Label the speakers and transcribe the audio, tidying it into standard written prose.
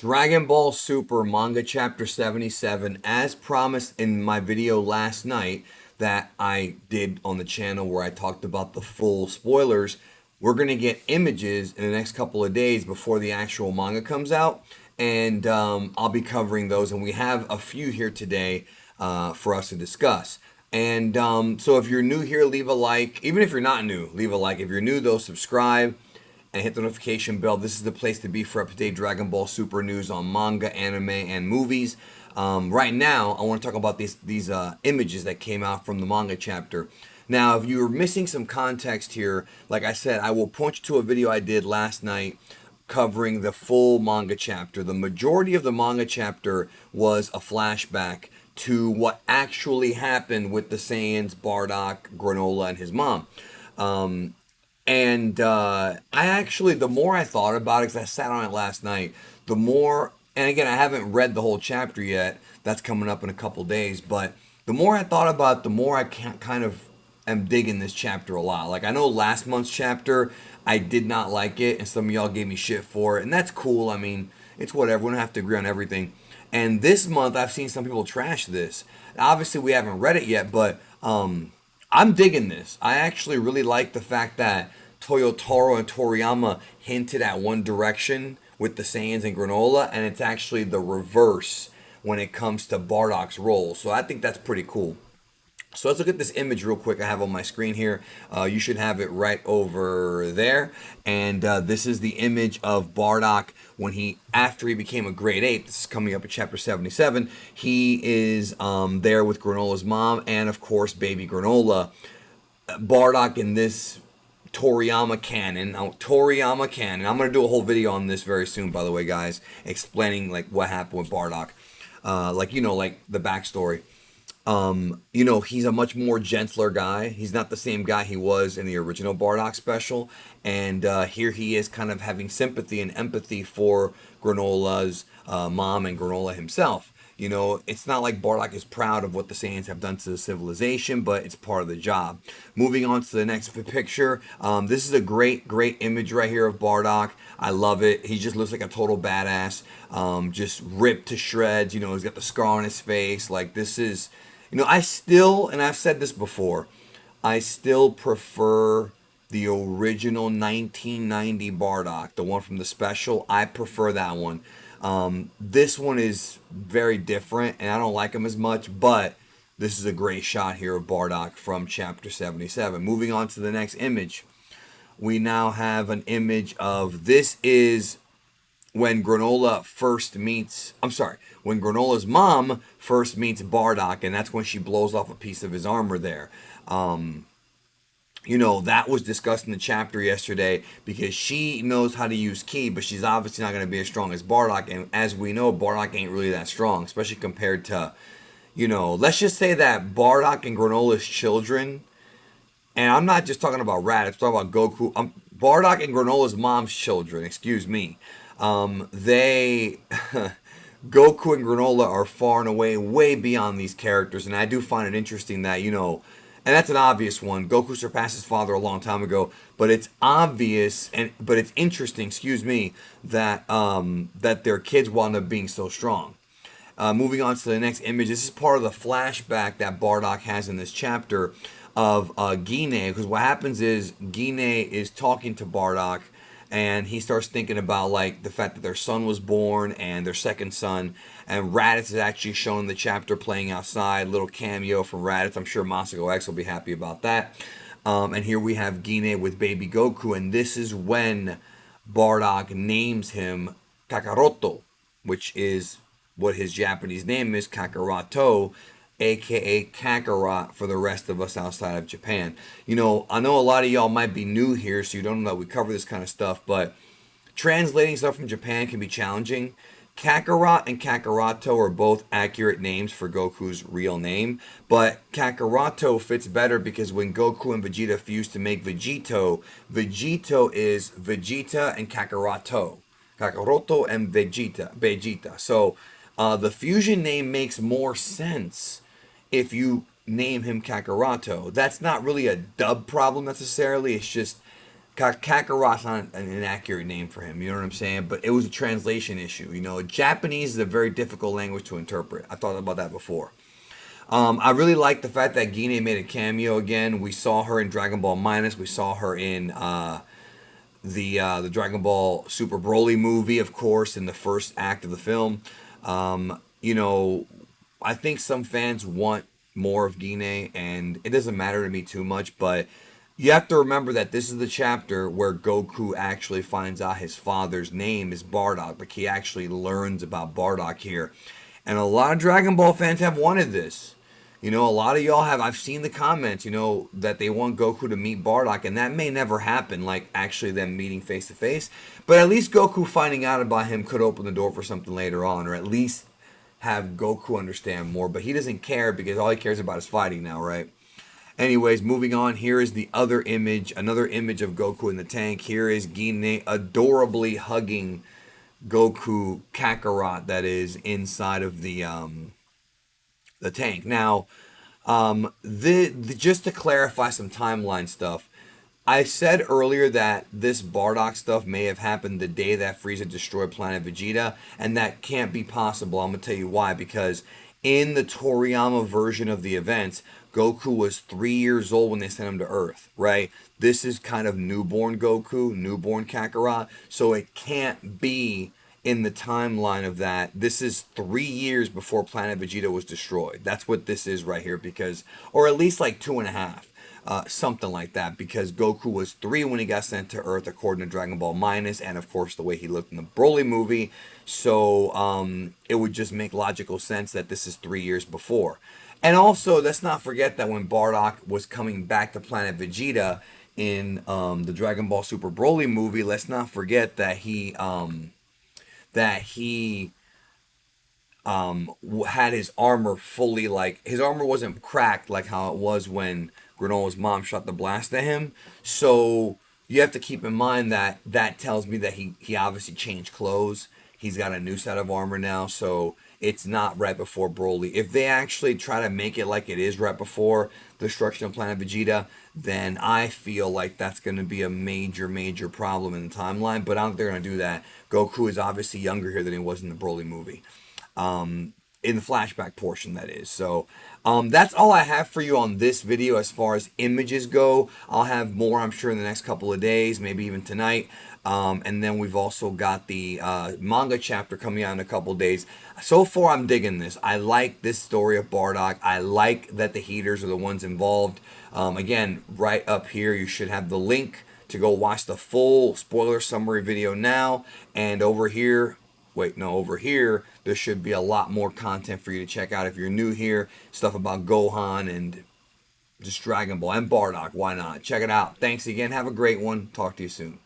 Speaker 1: Dragon Ball Super Manga Chapter 77, as promised in my video last night that I did on the channel where I talked about the full spoilers, we're going to get images in the next couple of days before the actual manga comes out. And I'll be covering those. And we have a few here today for us to discuss. And so if you're new here, leave a like. Even if you're not new, leave a like. If you're new, though, subscribe and hit the notification bell. This is the place to be for up-to-date Dragon Ball Super news on manga, anime, and movies. Right now, I want to talk about these images that came out from the manga chapter. Now, if you're missing some context here, like I said, I will point you to a video I did last night covering the full manga chapter. The majority of the manga chapter was a flashback to what actually happened with the Saiyans, Bardock, Granola, and his mom. I actually, the more I thought about it, because I sat on it last night, the more, and again, I haven't read the whole chapter yet. That's coming up in a couple days. But the more I thought about it, the more I kind of am digging this chapter a lot. Like, I know last month's chapter, I did not like it, and some of y'all gave me shit for it. And that's cool. I mean, it's whatever. We don't have to agree on everything. And this month, I've seen some people trash this. Obviously, we haven't read it yet, but I'm digging this. I actually really like the fact that Toyotaro and Toriyama hinted at one direction with the Saiyans and Granola, and it's actually the reverse when it comes to Bardock's role. So I think that's pretty cool. So let's look at this image real quick I have on my screen here. You should have it right over there. And this is the image of Bardock after he became a grade 8. This is coming up in chapter 77. He is there with Granola's mom and, of course, baby Granola. Bardock in this Toriyama canon. Now, Toriyama canon. I'm going to do a whole video on this very soon, by the way, guys, explaining like what happened with Bardock. Like the backstory. He's a much more gentler guy. He's not the same guy he was in the original Bardock special. And here he is kind of having sympathy and empathy for Granola's mom and Granola himself. It's not like Bardock is proud of what the Saiyans have done to the civilization, but it's part of the job. Moving on to the next picture. This is a great image right here of Bardock. I love it. He just looks like a total badass. Just ripped to shreds. He's got the scar on his face. Like, this is... I still, and I've said this before, I still prefer the original 1990 Bardock, the one from the special. I prefer that one. This one is very different, and I don't like him as much, but this is a great shot here of Bardock from Chapter 77. Moving on to the next image. We now have an image of, this is when Granola's mom first meets Bardock, and that's when she blows off a piece of his armor there. That was discussed in the chapter yesterday because she knows how to use ki, but she's obviously not going to be as strong as Bardock. And as we know, Bardock ain't really that strong, especially compared to, let's just say that Bardock and Granola's children, and I'm not just talking about Raditz, I'm talking about Goku, Bardock and Granola's mom's children, excuse me. Goku and Granola are far and away way beyond these characters, and I do find it interesting that, and that's an obvious one. Goku surpassed his father a long time ago, but it's obvious, but it's interesting, that that their kids wound up being so strong. Moving on to the next image, this is part of the flashback that Bardock has in this chapter of Gine, because what happens is Gine is talking to Bardock, and he starts thinking about like the fact that their son was born and their second son. And Raditz is actually shown in the chapter playing outside. Little cameo from Raditz. I'm sure Masako X will be happy about that. And here we have Gine with baby Goku. And this is when Bardock names him Kakaroto, which is what his Japanese name is, Kakarato, aka Kakarot for the rest of us outside of Japan. I know a lot of y'all might be new here, so you don't know that we cover this kind of stuff, but translating stuff from Japan can be challenging. Kakarot and Kakaroto are both accurate names for Goku's real name, but Kakaroto fits better because when Goku and Vegeta fuse to make Vegito, Vegito is Vegeta and Kakaroto. Kakaroto and Vegeta. So the fusion name makes more sense if you name him Kakaroto. That's not really a dub problem necessarily. It's just Kakarot's not an inaccurate name for him, you know what I'm saying? But it was a translation issue. You know, Japanese is a very difficult language to interpret. I thought about that before. I really like the fact that Guinea made a cameo again. We saw her in Dragon Ball Minus. We saw her in the Dragon Ball Super Broly movie, of course, in the first act of the film. You know, I think some fans want more of Guinea, and it doesn't matter to me too much, but you have to remember that this is the chapter where Goku actually finds out his father's name is Bardock. Like, he actually learns about Bardock here. And a lot of Dragon Ball fans have wanted this. You know, a lot of y'all have. I've seen the comments, you know, that they want Goku to meet Bardock, and that may never happen, like actually them meeting face to face. But at least Goku finding out about him could open the door for something later on, or at least have Goku understand more. But he doesn't care because all he cares about is fighting now, right? Anyways, moving on. Here is the other image, another image of Goku in the tank. Here is Gine adorably hugging Goku Kakarot, that is inside of the tank. Now, just to clarify some timeline stuff, I said earlier that this Bardock stuff may have happened the day that Frieza destroyed Planet Vegeta, and that can't be possible. I'm gonna tell you why. Because in the Toriyama version of the events, Goku was 3 years old when they sent him to Earth, right? This is kind of newborn Goku, newborn Kakarot, so it can't be in the timeline of that. This is 3 years before Planet Vegeta was destroyed. That's what this is right here, because, or at least like 2.5. Something like that, because Goku was 3 when he got sent to Earth, according to Dragon Ball Minus, and of course the way he looked in the Broly movie. So it would just make logical sense that this is 3 years before. And also, let's not forget that when Bardock was coming back to Planet Vegeta in the Dragon Ball Super Broly movie, let's not forget that he had his armor fully, like, his armor wasn't cracked like how it was when Granola's mom shot the blast at him. So you have to keep in mind that that tells me that he obviously changed clothes. He's got a new set of armor now, so it's not right before Broly. If they actually try to make it like it is right before the destruction of Planet Vegeta, then I feel like that's going to be a major, major problem in the timeline. But I don't think they're going to do that. Goku is obviously younger here than he was in the Broly movie. In the flashback portion, that is. So that's all I have for you on this video as far as images go. I'll have more, I'm sure, in the next couple of days, maybe even tonight. And then we've also got the manga chapter coming out in a couple of days. So far, I'm digging this. I like this story of Bardock. I like that the Heaters are the ones involved. Again, right up here, you should have the link to go watch the full spoiler summary video now. And over here, wait, no, over here, there should be a lot more content for you to check out if you're new here. Stuff about Gohan and just Dragon Ball and Bardock. Why not? Check it out. Thanks again. Have a great one. Talk to you soon.